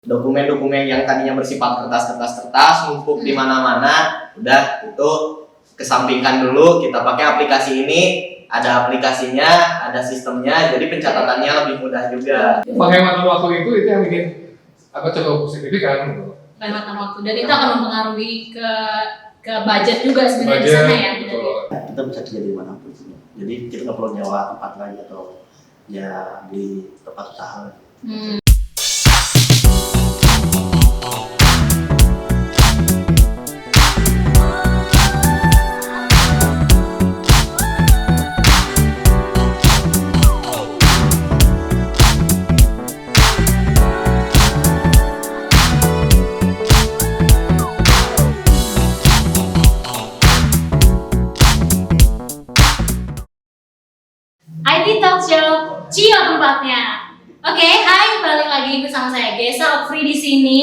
Dokumen-dokumen yang tadinya bersifat kertas numpuk di mana-mana, udah itu kesampingkan dulu, kita pakai aplikasi ini. Ada aplikasinya, ada sistemnya, jadi pencatatannya lebih mudah juga. Penghematan waktu itu yang bikin cukup signifikan. Penghematan waktu, dan itu akan mempengaruhi ke budget juga sebenarnya di sana ya. Kita bisa kerja di mana pun. Jadi kita nggak perlu nyewa tempat lagi atau ya di tempat usaha. IT Talk Show, Cio tempatnya. Oke, hai, balik lagi bersama saya Gesa Okfri di sini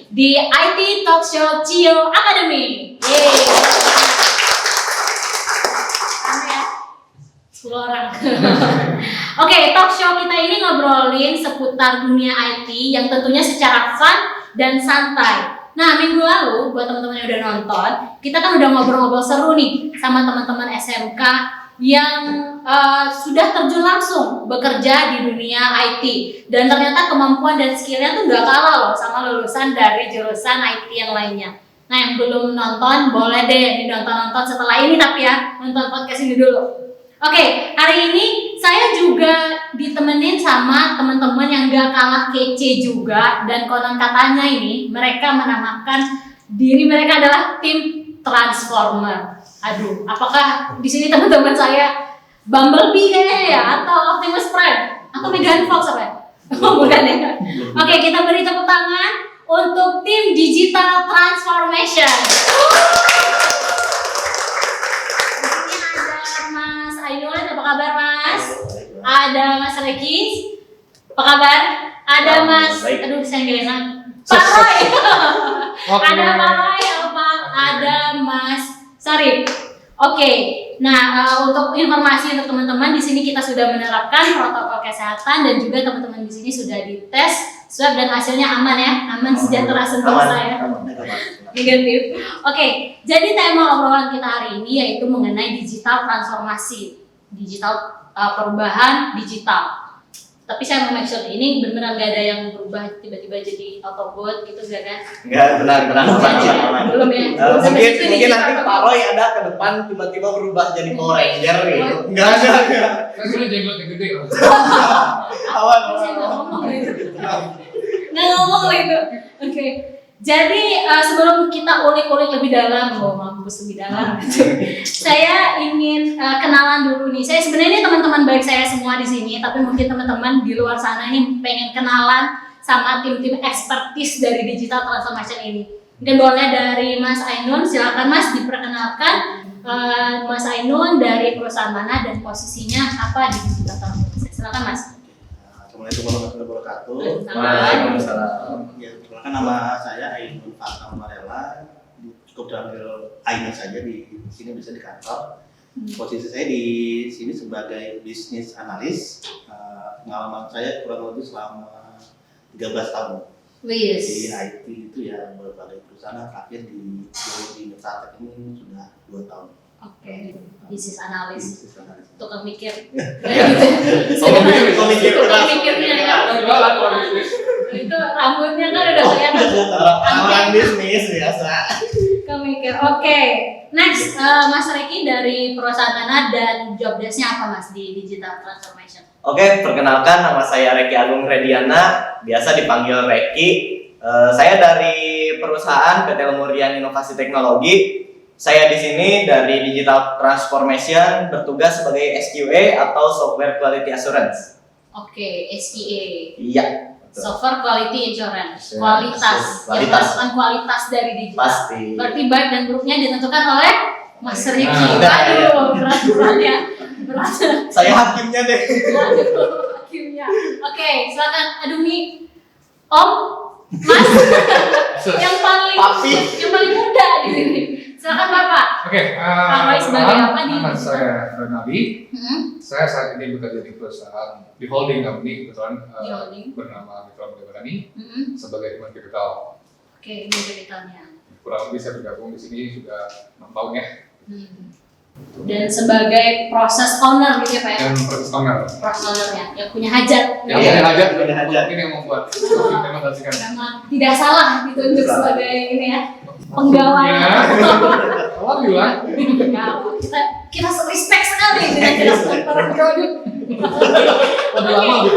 di IT Talk Show Cio Academy. Yeay. Sama ya, 10 orang. Oke, talk show kita ini ngobrolin seputar dunia IT yang tentunya secara fun dan santai. Nah, minggu lalu buat teman-teman yang udah nonton, kita kan udah ngobrol-ngobrol seru nih sama teman-teman SMK yang sudah terjun langsung bekerja di dunia IT, dan ternyata kemampuan dan skillnya tuh gak kalah loh sama lulusan dari jurusan IT yang lainnya. Nah, yang belum nonton boleh deh nonton setelah ini, tapi ya nonton podcast ini dulu. Oke, hari ini saya juga ditemenin sama teman-teman yang gak kalah kece juga, dan konon katanya ini mereka menamakan diri mereka adalah tim Transformer. Aduh, apakah di sini teman-teman saya Bumblebee kayaknya ya, atau Optimus Prime, atau Megan Fox apa ya? Oh, bukan ya. Oke, kita beri tepuk tangan untuk tim Digital Transformation. Di sini ada Mas Ainul, apa kabar Mas? Ada Mas Reki, apa kabar? Ada Mas, aduh saya nggak enak, Pak Roy. Ada Pak Roy, ada Mas Sarip. Oke, nah untuk informasi untuk teman-teman, di sini kita sudah menerapkan protokol kesehatan dan juga teman-teman di sini sudah dites swab dan hasilnya aman ya, aman sejahtera sentosa ya, negatif. Oke, jadi tema obrolan kita hari ini yaitu mengenai digital transformasi, digital perubahan digital. Tapi saya mau make sure ini beneran gak ada yang berubah tiba-tiba jadi Autobot gitu, gak kan? Enggak, benar. Belum ya? Mungkin nanti Pak Roy ada ke depan tiba-tiba berubah jadi Power Ranger gitu. Enggak. Kan sudah jenglotnya gede kok. Awan. Saya nggak ngomong itu. Oke. Jadi sebelum kita ulik-ulik lebih dalam, mampus lebih dalam, saya ingin kenalan dulu nih. Saya sebenarnya teman-teman baik saya semua di sini, tapi mungkin teman-teman di luar sana ini pengen kenalan sama tim-tim expertise dari digital transformation ini. Mungkin boleh dari Mas Ainun, silakan Mas diperkenalkan. Mas Ainun dari perusahaan mana dan posisinya apa di digital transformation? Silakan Mas. Assalamualaikum warahmatullahi wabarakatuh. Waalaikumsalam. Ya, perkenalkan nama saya Ainul Fatham Marella. Cukup dipanggil Ainul saja di sini, bisa di kantor. Posisi saya di sini sebagai bisnis analis. Pengalaman saya kurang lebih selama 13 tahun. Wis. Di IT itu ya berbagai perusahaan, terakhir di Nusantara ini sudah 2 tahun. Oke, bisnis analis. Tukang mikir. Tukang mikirnya ya. Itu rambutnya kan udah kelihatan. Orang bisnis biasa. Tukang mikir. Oke. Next, Mas Reki dari perusahaan mana dan job desk-nya apa Mas di digital transformation? Oke, perkenalkan nama saya Reki Agung Rediana, biasa dipanggil Reki. Saya dari perusahaan PT Lemurian Inovasi Teknologi. Saya di sini dari Digital Transformation bertugas sebagai SQA atau Software Quality Assurance. Oke, SQA. Iya. Betul. Software Quality Assurance. Kualitas. Yang menentukan kualitas dari digital. Pasti. Berarti baik dan buruknya ditentukan oleh Mas Reki. Nah, Aduh, berat-beratnya. Berat. Saya hakimnya deh. Aduh, hakimnya. Oke, silakan. Aduh nih, Om, Mas, yang paling Papi. yang paling muda di sini. Silakan Bapak. Oke, Roy sebagai apa di nama digital? saya Renaldi. Hmm, Saya saat ini bekerja di perusahaan di holding company kebetulan Di holding. bernama Mitra Berani hmm. sebagai human capital. Oke, ini digitalnya. Kurang lebih saya bergabung di sini sudah 6 tahun ya. Hmm. Dan sebagai proses owner gitu ya Pak ya? Dan proses owner. Proses ownernya, yang punya hajat. Yang Iya, punya hajat, punya hajat. ini yang membuat implementasikan. Memang tidak salah ditunjuk Tidak salah. sebagai ini ya, penggawa. Ya. Alhamdulillah. Kita respect sekali dengan jelas para produk. Udah lama di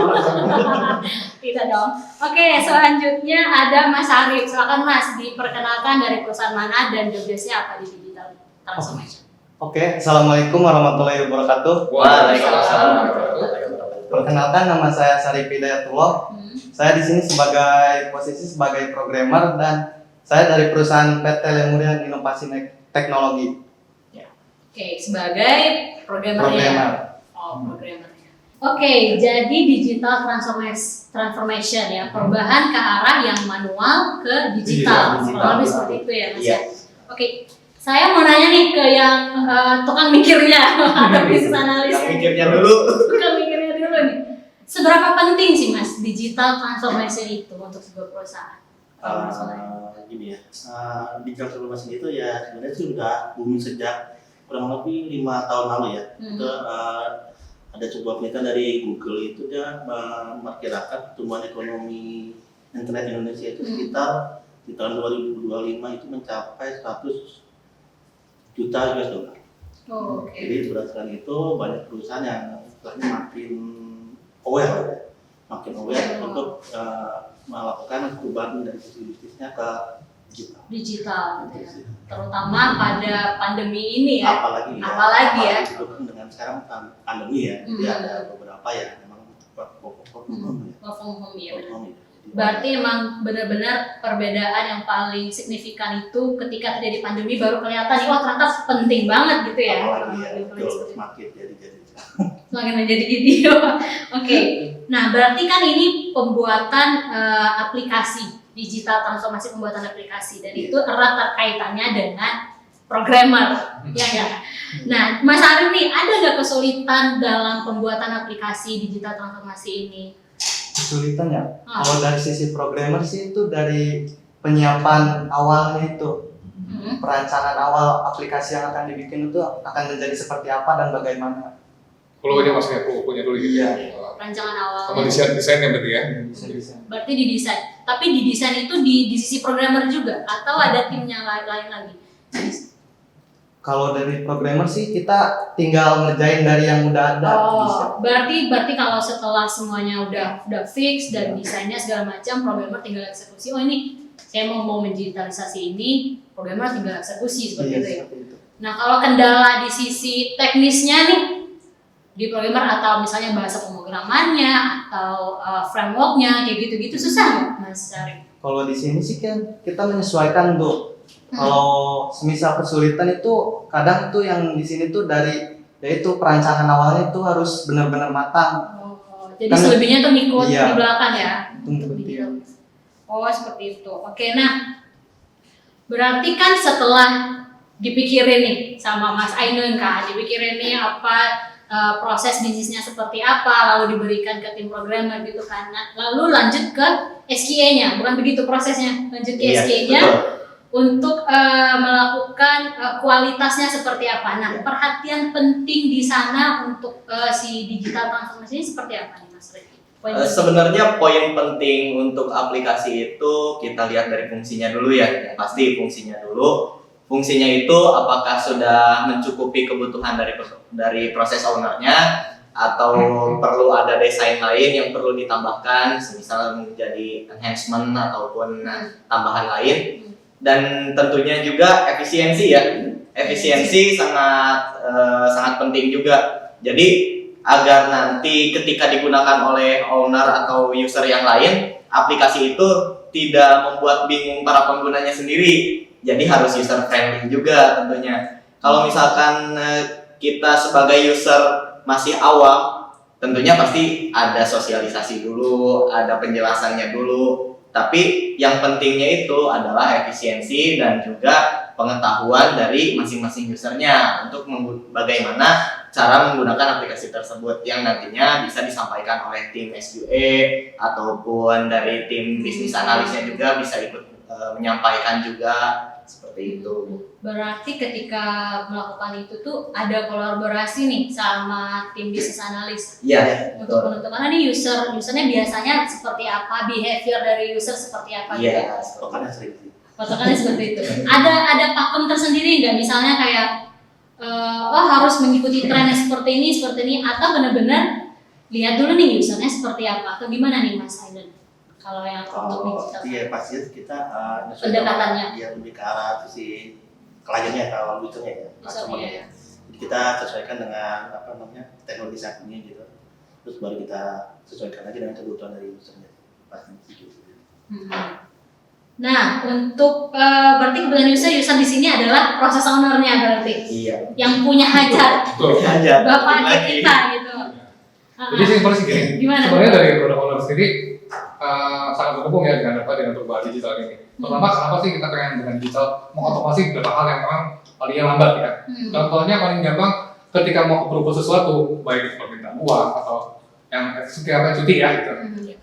Tidak dong. Oke, selanjutnya ada Mas Arif. Silakan Mas, diperkenalkan dari perusahaan mana dan jobdesknya apa di digital transformation. Oke, assalamualaikum warahmatullahi wabarakatuh. Waalaikumsalam. Perkenalkan, nama saya Sarif Hidayatullah. Saya di sini sebagai posisi sebagai programmer dan saya dari perusahaan PT Lemurian Inovasi Teknologi. Oke, sebagai programmer. Programmer. Oh, programmernya. Oke, jadi digital transformation ya, perubahan ke arah yang manual ke digital. Digital. Kurang lebih seperti itu ya, Mas Iya. ya. Oke, saya mau nanya nih ke yang tukang mikirnya atau business analis. Yang mikirnya dulu. Tukang mikirnya dulu nih. Seberapa penting sih Mas digital transformation itu untuk sebuah perusahaan? Gini ya, digital transformation itu ya sebenarnya sih udah booming sejak kurang lebih 5 tahun lalu ya. Itu ada sebuah penelitian dari Google itu dia memperkirakan pertumbuhan ekonomi internet Indonesia itu sekitar di tahun 2025 itu mencapai 100 juta US dollar. Oh, oke. Jadi berdasarkan itu banyak perusahaan yang istilahnya makin aware untuk melakukan perubahan dari sisi bisnisnya ke digital. Digital, gitu ya. Terutama pada pandemi ini ya. Apalagi ya dengan sekarang pandemi ya, jadi Hmm. ada beberapa ya memang work from home ya. Work from home ya. Work from home ya. Jadi, Berarti emang benar-benar perbedaan yang paling signifikan itu ketika terjadi pandemi baru kelihatan nih, wah ternyata penting banget gitu ya. apalagi ya Apalagi betul seperti itu. semakin jadi Semakin menjadi video. Oke. Nah, berarti kan ini pembuatan aplikasi digital transformasi pembuatan aplikasi dan itu erat terkaitannya dengan programmer, ya enggak? Nah, Mas Arif nih, ada nggak kesulitan dalam pembuatan aplikasi digital transformasi ini? Kesulitan ya. Kalau dari sisi programmer sih itu dari penyiapan awalnya itu. Perancangan awal aplikasi yang akan dibikin itu akan menjadi seperti apa dan bagaimana. Kalau banyak maksudnya punya dulu gitu. Iya. Rancangan awal. Sama desainnya berarti ya. Bisa. Berarti di desain. Tapi di desain itu di sisi programmer juga atau ada timnya lain lagi? Kalau dari programmer sih kita tinggal ngerjain dari yang udah ada. Bisa. Oh, berarti kalau setelah semuanya udah fix dan desainnya segala macam, programmer tinggal eksekusi. Oh ini saya mau mendigitalisasi ini, programmer tinggal eksekusi seperti Iya, itu ya. seperti itu. Nah kalau kendala di sisi teknisnya nih di programmer atau misalnya bahasa pemrogramannya atau frameworknya kayak gitu-gitu susah nggak Mas Arif? Kalau di sini sih kan kita menyesuaikan tuh. Kalau semisal kesulitan itu kadang tuh yang di sini tuh dari yaitu perancangan awalnya itu harus benar-benar matang. Oh, jadi Kan- selebihnya tuh ngikut Iya. di belakang ya? Untuk Di- itu. Oh seperti itu. Oke, nah berarti kan setelah dipikirin nih sama Mas Ainun kan, dipikirin nih apa proses bisnisnya seperti apa, lalu diberikan ke tim programmer gitu kan. Nah, lalu lanjut ke SQA-nya, bukan begitu prosesnya, lanjut ke Iya, SQA-nya betul. untuk melakukan kualitasnya seperti apa. Nah, perhatian penting di sana untuk si digital transformation ini seperti apa nih Mas Riki? Sebenarnya poin penting untuk aplikasi itu kita lihat dari fungsinya dulu ya. Yang pasti fungsinya dulu. Fungsinya itu apakah sudah mencukupi kebutuhan dari proses ownernya atau perlu ada desain lain yang perlu ditambahkan, semisal menjadi enhancement ataupun tambahan lain. Dan tentunya juga efisiensi ya. Efisiensi sangat penting juga. Jadi agar nanti ketika digunakan oleh owner atau user yang lain, aplikasi itu tidak membuat bingung para penggunanya sendiri. Jadi harus user friendly juga tentunya. Kalau misalkan kita sebagai user masih awam, tentunya pasti ada sosialisasi dulu, ada penjelasannya dulu. Tapi yang pentingnya itu adalah efisiensi dan juga pengetahuan dari masing-masing usernya untuk bagaimana cara menggunakan aplikasi tersebut yang nantinya bisa disampaikan oleh tim SQA ataupun dari tim bisnis analisnya juga bisa ikut menyampaikan juga seperti itu. Berarti ketika melakukan itu tuh ada kolaborasi nih sama tim bisnis analis Iya, untuk betul. menentukan nih usernya biasanya seperti apa, behavior dari user seperti apa gitu. Iya, Pokoknya sering sih. Patokannya seperti itu. Ada pakem tersendiri nggak? Misalnya kayak harus mengikuti tren seperti ini, atau benar-benar lihat dulu nih usernya seperti apa, atau gimana nih Mas Aidan? Kalau yang untuk digital. Iya pasti kita Pendekatannya. ya lebih ke arah si kliennya kalau usernya ya, customer-nya. ya. Jadi kita sesuaikan dengan teknologi saat ini gitu. Terus baru kita sesuaikan lagi dengan kebutuhan dari usernya. Pasti gitu. Nah, untuk berarti kebetulan user di sini adalah proses owner-nya berarti. Iya. Yang punya hajat, Betul. Aja. bapaknya kita gitu. Jadi simpel sih gini. Gimana? Sebenarnya dari produk owner sendiri sangat mendukung ya dengan perubahan digital ini. Pertama, kenapa sih kita pengen dengan digital mengotomasi beberapa hal yang memang paling lambat ya. Contohnya paling gampang ketika mau berubah sesuatu, baik permintaan uang atau yang setiap cuti ya gitu.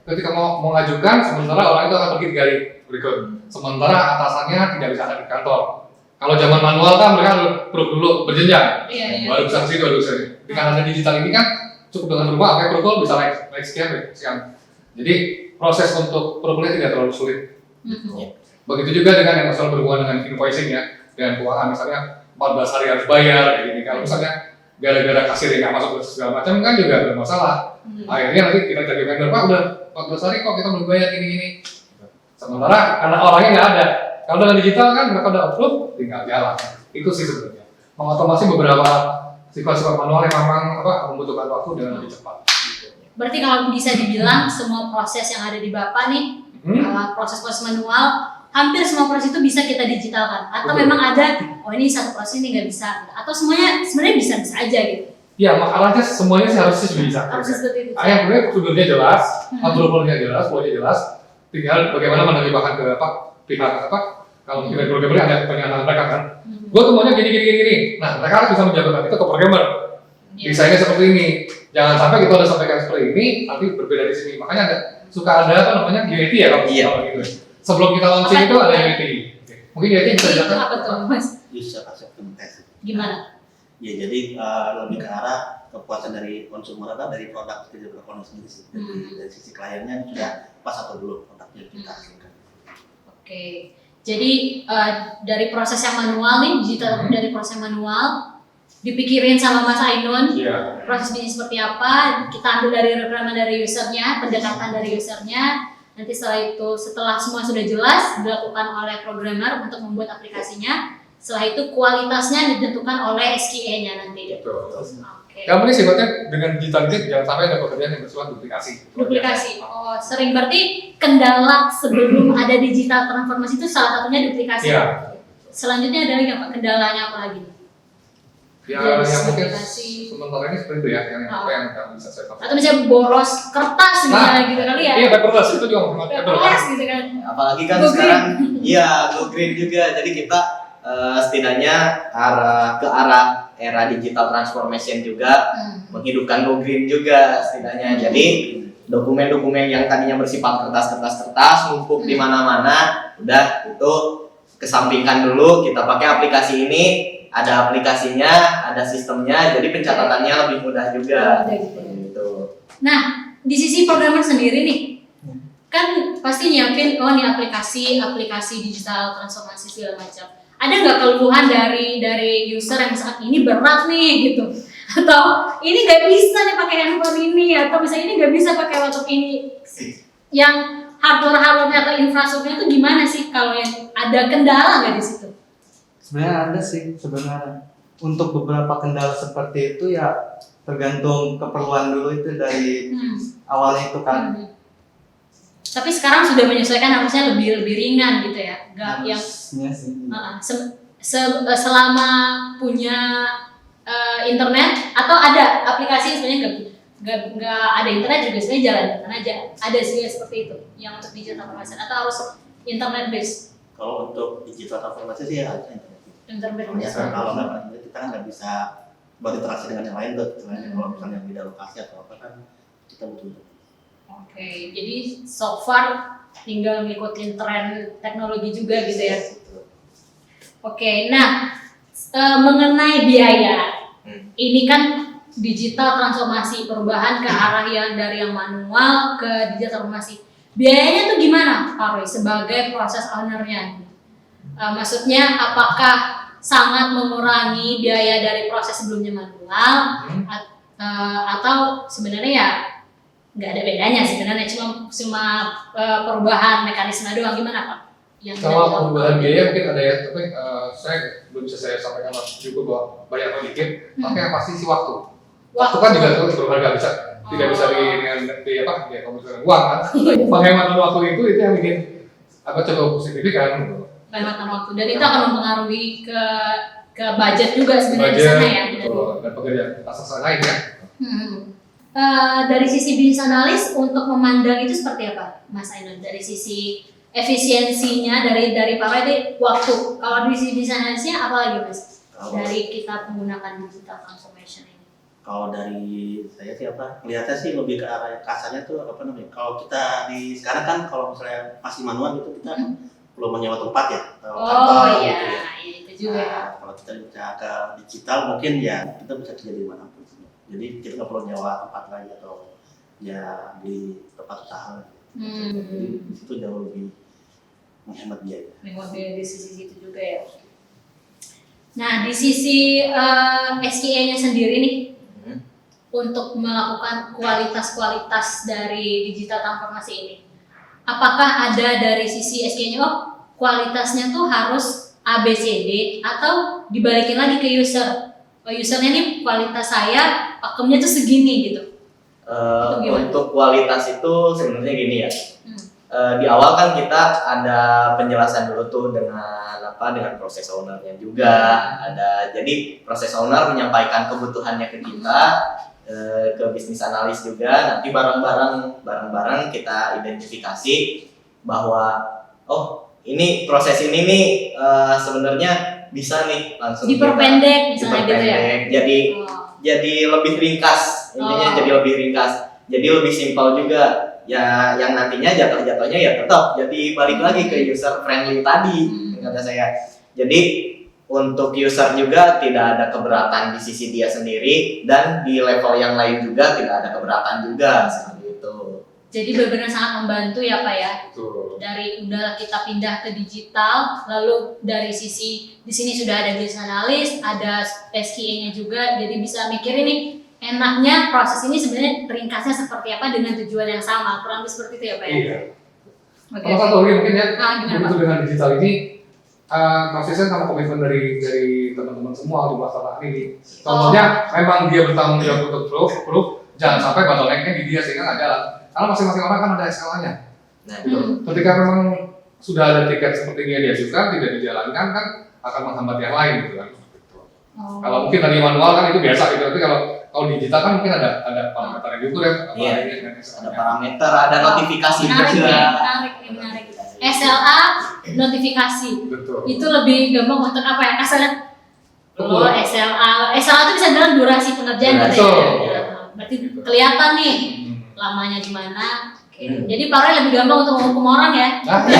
Ketika mau mengajukan, sementara orang itu akan pergi 3 hari berikut. Sementara atasannya tidak bisa hadir di kantor. Kalau zaman manual kan mereka perlu dulu berjenjang. Iya. Baru bisa sih, baru bisa. Dengan ada digital ini kan cukup dengan rumah, kayak perlu bisa like sekian. Jadi proses untuk perlunya tidak terlalu sulit. Begitu juga dengan yang masalah berhubungan dengan invoicing ya, dengan keuangan misalnya 14 hari harus bayar kayak gini. Kalau misalnya gara-gara kasir yang nggak masuk ke segala macam kan juga bermasalah. Akhirnya nanti kita jadi vendor, Pak udah 14 hari kok kita belum bayar gini. Sementara karena orangnya nggak ada. Kalau dengan digital kan mereka udah approve, tinggal jalan. Itu sih sebenarnya. Mengotomasi beberapa sifat-sifat manual yang memang membutuhkan waktu dengan lebih cepat. Berarti kalau bisa dibilang semua proses yang ada di Bapak nih, proses-proses manual, hampir semua proses itu bisa kita digitalkan. Atau Betul. memang ada, ini satu proses ini nggak bisa. Atau semuanya sebenarnya bisa aja gitu. Iya, makanya semuanya sih harusnya sudah bisa. Harusnya seperti itu. Yang sebenarnya prosedurnya jelas, approval-nya jelas, flow-nya jelas. Tinggal bagaimana menerjemahkan ke pihak kalau kita programmer ada pernyataan mereka kan. Gue tuh maunya gini. Nah, mereka harus bisa menjabarkan itu ke programmer. Desainnya seperti ini. Jangan sampai kita udah sampaikan seperti ini, nanti berbeda di sini. Makanya suka ada UAT ya kalau gitu. Sebelum kita launching itu ada UAT. Mungkin UAT bisa Itu dijelaskan. apa tuh, Mas? User acceptance test. Gimana? Ya jadi lebih ke arah kepuasan dari konsumer atau dari produk dari owner sendiri sih. Dari sisi kliennya sudah pas atau belum produknya kita hasilkan. Oke. Jadi dari proses yang manual nih, digital dari proses manual, dipikirin sama Mas Ainun, Iya. proses bisnis seperti apa, kita ambil dari requirement dari usernya, pendekatan dari usernya, nanti setelah semua sudah jelas, dilakukan oleh programmer untuk membuat aplikasinya, setelah itu kualitasnya ditentukan oleh SQA-nya nanti. Betul. Oke. Yang penting sifatnya dengan digital ini jangan sampai ada pekerjaan yang bersifat duplikasi. Duplikasi. Oh, sering berarti kendala sebelum ada digital transformasi itu salah satunya duplikasi. Iya. Selanjutnya ada lagi apa? Kendalanya apa lagi? Ya, Dari yang mungkin duplikasi. sementara ini seperti itu ya, yang bisa saya Atau misalnya boros kertas misalnya gitu kali ya? Iya, kertas itu juga sangat Kertas gitu kan? Apalagi kan Go sekarang, go green juga. Jadi kita setidaknya ke arah era digital transformation juga, menghidupkan go green juga setidaknya. Jadi dokumen-dokumen yang tadinya bersifat kertas numpuk di mana-mana, udah itu kesampingkan dulu. Kita pakai aplikasi ini, ada aplikasinya, ada sistemnya, jadi pencatatannya lebih mudah juga. Gitu. Nah, di sisi programmer sendiri nih, kan pasti nyiapin nih aplikasi digital transformasi segala macam. Ada nggak keluhan dari user yang saat ini berat nih gitu, atau ini nggak bisa nih pakai handphone ini, atau misalnya ini nggak bisa pakai laptop ini, yang hardware-nya atau infrastrukturnya itu gimana sih, kalau yang ada kendala nggak di situ? Sebenarnya ada sih sebenarnya. Untuk beberapa kendala seperti itu ya tergantung keperluan dulu itu dari awalnya itu kan. Tapi sekarang sudah menyesuaikan, harusnya lebih ringan gitu ya, nggak yang sih. selama punya internet atau ada aplikasi sebenarnya nggak ada internet juga sebenarnya jalan aja, ada sih seperti itu yang untuk digital transformation, atau harus internet based. Kalau untuk digital transformasi sih harusnya internet. Ternyata kalau nggak pernah kita kan nggak bisa berinteraksi dengan yang lain tuh. Selain kalau misalnya beda lokasi atau apa kan kita butuh. Oke, jadi so far tinggal ngikutin tren teknologi juga gitu ya. Oke, nah mengenai biaya, ini kan digital transformasi, perubahan ke arah yang dari yang manual ke digital transformasi. Biayanya tuh gimana, Pak Roy, sebagai proses ownernya? Maksudnya apakah sangat mengurangi biaya dari proses sebelumnya manual, atau sebenarnya ya nggak ada bedanya sebenarnya, cuma perubahan mekanisme doang, gimana Pak? Kalau perubahan biaya mungkin ada ya, tapi saya belum bisa saya sampaikan juga bahwa banyak atau dikit. Tapi yang pasti sih waktu. Waktu kan juga tuh berharga, bisa tidak bisa dengan apa ya, kalau misalnya uang kan. Penghematan waktu itu yang bikin apa cukup signifikan. Penghematan waktu, dan itu akan mempengaruhi ke budget juga sebenarnya di sana ya. Dan pekerjaan asal lain ya. Dari sisi bisnis analis untuk memandang itu seperti apa, Mas Ainun? Dari sisi efisiensinya dari Pak Roy itu waktu. Kalau dari sisi bisnis analisnya apa lagi, Mas? Dari kita menggunakan digital transformation ini. Kalau dari saya sih melihatnya sih lebih ke arah kasarnya tuh apa namanya? Kalau kita di sekarang kan kalau misalnya masih manual gitu kita perlu menyewa tempat ya. Oh iya, gitu ya. itu juga. Nah, kalau kita bisa ke digital mungkin ya kita bisa kerja di mana pun. Jadi kita nggak perlu nyewa tempat lagi atau ya di tempat usaha. Jadi di situ jauh lebih menghemat biaya. Menghemat biaya di sisi itu juga ya. Nah, di sisi SKA-nya sendiri nih, untuk melakukan kualitas-kualitas dari digital transformasi ini, apakah ada dari sisi SKA-nya, kualitasnya tuh harus ABCD atau dibalikin lagi ke user? Usernya nih kualitas saya, pakemnya tuh segini gitu. Untuk kualitas itu sebenarnya gini ya. Di awal kan kita ada penjelasan dulu tuh dengan proses ownernya juga. Jadi proses owner menyampaikan kebutuhannya ke kita, ke bisnis analis juga. Nanti bareng-bareng kita identifikasi bahwa ini proses ini nih sebenarnya bisa nih langsung diperpendek misalnya gitu ya. Jadi lebih ringkas, intinya jadi lebih ringkas. Jadi lebih simpel juga. Ya yang nantinya jatuhnya ya tetap jadi balik lagi ke user friendly tadi kata saya. Jadi untuk user juga tidak ada keberatan di sisi dia sendiri, dan di level yang lain juga tidak ada keberatan juga seperti itu. Jadi benar-benar sangat membantu ya Pak ya. Dari udah kita pindah ke digital, lalu dari sisi di sini sudah ada business analyst, ada SQA-nya juga, jadi bisa mikirin nih enaknya proses ini sebenarnya ringkasnya seperti apa dengan tujuan yang sama, kurang lebih seperti itu ya Pak ya. Iya. Kalau satu lagi mungkin ya, begitu dengan digital ini konsisten sama komitmen dari teman-teman semua di masalah ini. Contohnya memang dia bertanggung jawab untuk proof, jangan sampai bottleneck-nya di dia sehingga nggak jalan. Karena masing-masing orang kan ada SLA-nya. Nah, itu. Ketika memang sudah ada tiket seperti ini dia suka tidak dijalankan kan akan menghambat yang lain gitu kan. Kalau mungkin tadi manual kan itu biasa gitu, tapi kalau digital kan mungkin ada parameter yang diukur ya. Ada parameter, ada notifikasi juga. Menarik. SLA notifikasi. Betul. Itu lebih gampang untuk apa ya? Asalnya SLA itu bisa dalam durasi pengerjaan gitu ya. Berarti kelihatan nih lamanya di mana. Jadi Pak Roy lebih gampang untuk menghukum orang ya. Aduh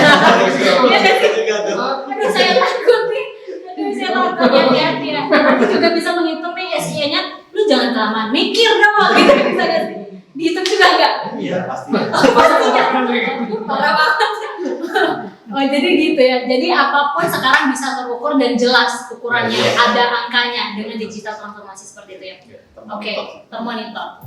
saya takut nih. Saya takut hati-hati ya. Nanti juga bisa menghitung nih SIA-nya. Lu jangan kelamaan mikir dong gitu. Bisa gak sih? Dihitung juga enggak? Iya pasti. Pastinya. Parah banget. Oh jadi gitu ya. Jadi apapun sekarang bisa terukur dan jelas ukurannya, ada angkanya dengan digital transformasi seperti itu ya. Oke, termonitor.